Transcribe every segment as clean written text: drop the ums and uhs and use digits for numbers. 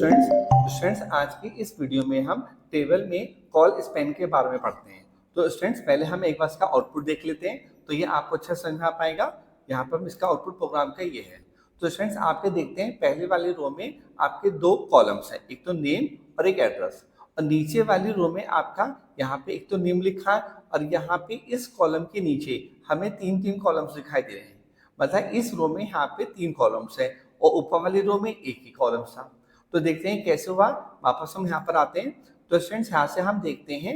Students आज की इस वीडियो में हम टेबल में कॉल स्पैन के बारे में पढ़ते हैं। तो स्टूडेंट्स पहले हम एक बार इसका आउटपुट देख लेते हैं, तो ये आपको अच्छा समझ में आ पाएगा। यहाँ पर इसका आउटपुट प्रोग्राम का ये है। तो स्टूडेंट्स आपके देखते हैं पहले वाली रो में आपके दो कॉलम्स हैं, एक तो नेम और एक एड्रेस। और नीचे वाली रो में आपका यहाँ पे एक तो नेम लिखा है और यहाँ पे इस कॉलम के नीचे हमें तीन तीन कॉलम्स दिखाई दे रहे हैं। मतलब इस रो में यहाँ पे तीन कॉलम्स है और ऊपर वाली रो में एक ही कॉलम था। तो देखते हैं कैसे हुआ। वापस हम यहाँ पर आते हैं। तो स्टूडेंट्स यहाँ से हम देखते हैं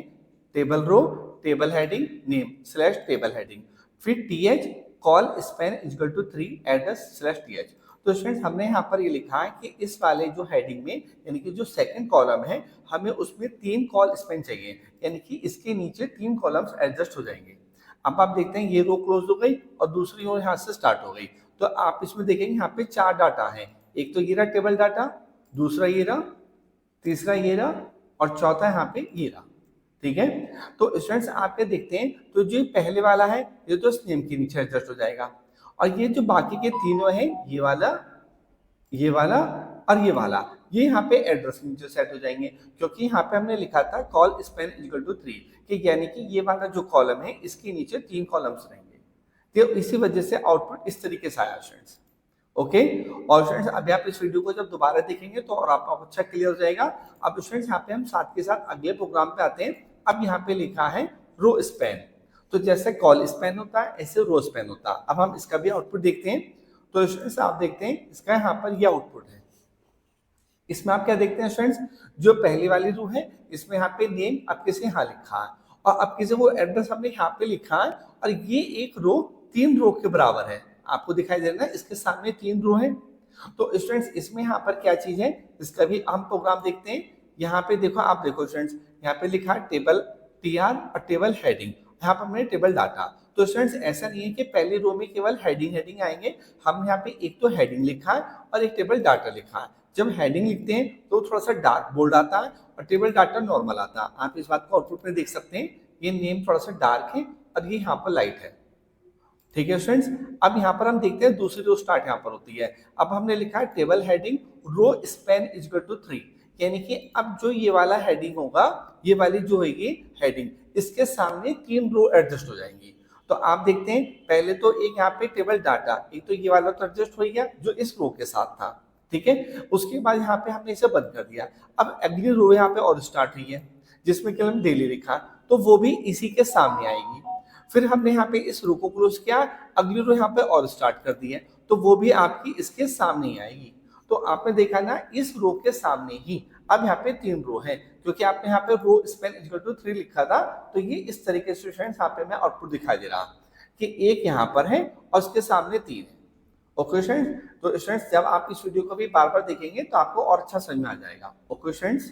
table row, table heading, name slash table heading, फिर TH col span equal to 3 address slash TH. तो स्टूडेंट्स हमने यहाँ पर ये लिखा है कि इस वाले जो हेडिंग में यानी कि जो सेकंड कॉलम है हमें उसमें 3 कॉल स्पैन चाहिए, यानी कि इसके नीचे 3 कॉलम्स एडजस्ट हो जाएंगे। अब आप देखते हैं ये रो क्लोज हो गई और दूसरी रो यहाँ से स्टार्ट हो गई। तो आप इसमें देखेंगे यहाँ पे 4 डाटा है, एक तो ये रहा टेबल डाटा, दूसरा ये रहा, तीसरा ये रहा और चौथा यहाँ पे ये रहा। ठीक है। तो स्टूडेंट्स आपके देखते हैं तो जो पहले वाला है ये तो नेम के नीचे एडजस्ट हो जाएगा और ये जो बाकी के तीनों हैं ये वाला, ये वाला और ये वाला, ये यहाँ पे एड्रेस नीचे सेट हो जाएंगे, क्योंकि यहाँ पे हमने लिखा था कॉल स्पैन इक्वल टू 3 कि यानी कि ये वाला जो कॉलम है इसके नीचे 3 कॉलम्स रहेंगे। तो इसी वजह से आउटपुट इस तरीके से आया स्टूडेंट्स। ओके। और स्टूडेंट्स अभी आप इस वीडियो को जब दोबारा देखेंगे तो और आपको अच्छा क्लियर हो जाएगा। अब स्टूडेंट्स यहाँ पे हम साथ के साथ अगले प्रोग्राम पे आते हैं। अब यहाँ पे लिखा है रो स्पैन। तो जैसे कॉल स्पैन होता है ऐसे रो स्पैन होता है। अब हम इसका भी आउटपुट देखते हैं। तो स्टूडेंट्स आप देखते हैं इसका यहाँ पर यह आउटपुट है। इसमें आप क्या देखते हैं स्टूडेंट्स, जो पहली वाली रो है इसमें यहाँ पे नेम आपके से यहाँ लिखा है और आपके से वो एड्रेस हमने यहाँ पे लिखा है और ये एक रो 3 रो के बराबर है। आपको दिखाई दे रहा है इसके सामने 3 रो है। तो स्टूडेंट्स इसमें यहाँ पर क्या चीज है इसका भी हम प्रोग्राम देखते हैं। यहाँ पे देखो, आप देखो स्टूडेंट्स यहाँ पे लिखा है टेबल टीआर और टेबल हेडिंग, यहाँ पर हमने टेबल डाटा। तो स्टूडेंट्स ऐसा नहीं है कि पहली रो में केवल हेडिंग आएंगे, हम यहाँ पे एक तो हेडिंग लिखा है और एक टेबल डाटा लिखा है। जब हेडिंग लिखते हैं तो थोड़ा सा डार्क बोल्ड आता है और टेबल डाटा नॉर्मल आता है। आप इस बात को आउटपुट में देख सकते हैं, ये नेम थोड़ा सा डार्क है और ये यहाँ पर लाइट है। ठीक है स्टूडेंट्स। अब यहाँ पर हम देखते हैं दूसरी रो स्टार्ट यहाँ पर होती है। अब हमने लिखा है table heading row span equal to 3, यानी कि अब जो ये वाला हेडिंग होगा, ये वाली जो होगी हेडिंग, इसके सामने 3 रो एडजस्ट हो जाएंगी। तो आप देखते हैं पहले तो एक यहाँ पे टेबल डाटा, एक तो ये वाला तो एडजस्ट हो गया जो इस रो के साथ था। ठीक है। उसके बाद यहाँ पे हमने इसे बंद कर दिया। अब अगली रो यहाँ पे और स्टार्ट हुई है जिसमें केवल डेली लिखा, तो वो भी इसी के सामने आएगी। फिर हमने यहाँ पे इस रो को क्लोज किया, अगली रो यहाँ पे और स्टार्ट कर दी है, तो वो भी आपकी इसके सामने ही आएगी। तो आपने देखा ना इस रो के सामने ही अब यहाँ पे 3 रो है, क्योंकि आपने यहाँ पे रो स्पैन इक्वल टू 3 लिखा था। तो ये इस तरीके से स्टूडेंट्स यहाँ पे मैं आउटपुट दिखाई दे रहा कि एक यहाँ पर है और उसके सामने 3 है। Okay students. तो स्टूडेंट्स जब आप इस वीडियो को भी बार बार देखेंगे तो आपको और अच्छा समझ में आ जाएगा। Okay students.